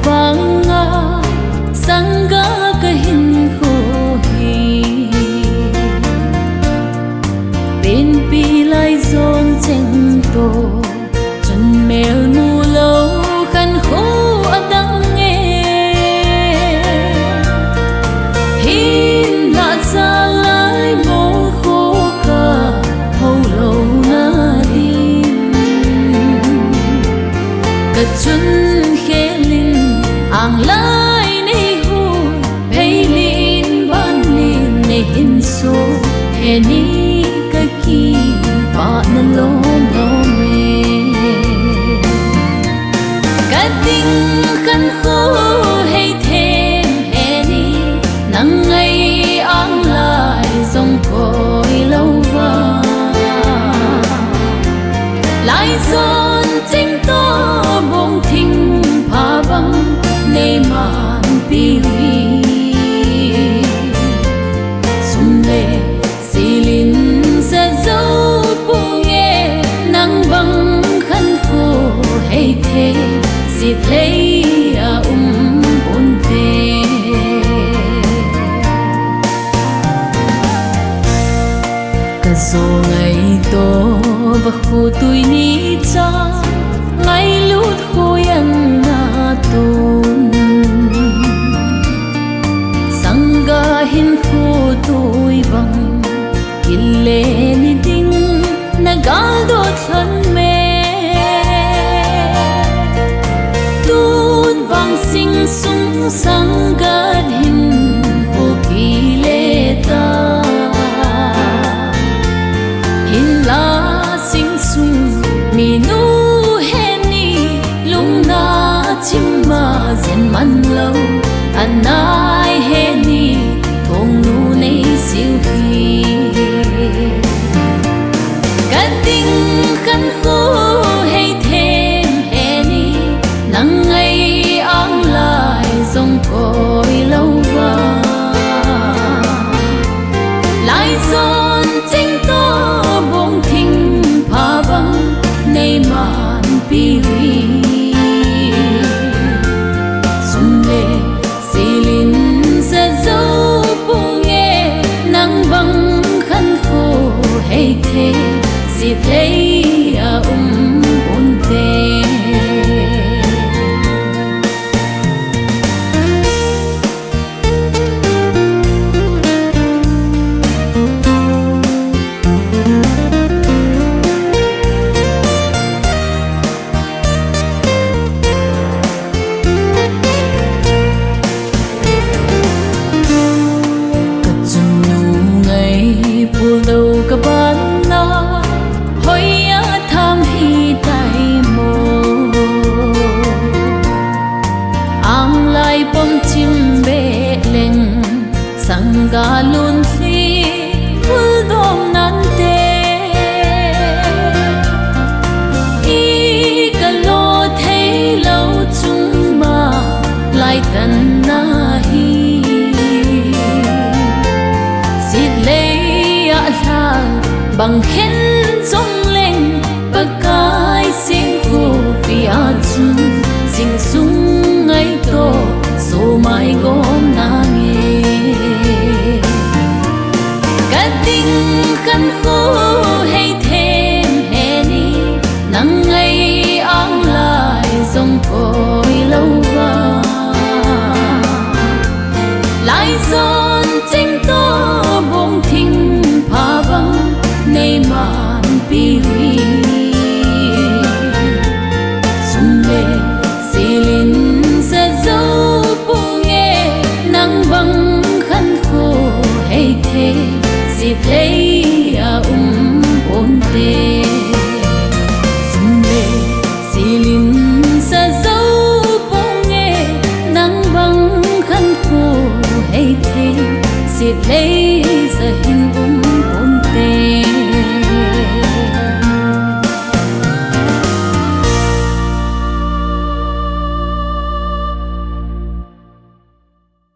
Vanga sanga kahin ko hi bên pilai zon cheng to chun mel mu lo khan kho adang nge hin la za lai mo kho ka ho lo na đi ka chun ang lai nei hu pei lin ban lin nei hin so he ni ka ki pa na lom lom me ka ting kan ho hay thêm he ni nang ngai ang lai song koi lâu va lai zon ching to bong thing pha bang nay man piwi sum le silin sa dấu bu nghe nắng băng khăn khô hay thế dịp lấy buồn về cả dù ngày to và khô tuổi ní cha ngày lút khô ăn na tôn sanga hin khô tôi bằng kille ni ding na gal do thân me tun vang sing sung sanga hin khô kille ta hin la sing sung mi nu chimma zen man lo anai he ni thong nu nei siêu hi kan ting kan ho hay thêm he ni nang ngai ang lai song koi lâu va lai zon ching to bong thing pha bang nei man pi hui thế dịp lấy buồn về cất chun nu ngày buồn đầu cả ban tham hi tai mo ang lai pom chim be leng sanga lun thi phul dom nan te i ka lo thei lo chung ma lai tan na hi sit lei a la bằng khen trong bagai sing hu pi a chun sing sung ngai to so mai gom na nge ka ting kan ho hay thêm he ni nang ngai ang lai song koi lâu va lai zon ching to bong thing pha bang nei man pi hui silin sa dấu bu nghe nắng băng khăn khô hay thế dịp lấy buồn về sum le silin sa dấu bu nghe nắng băng khăn khô hay thế dịp lấy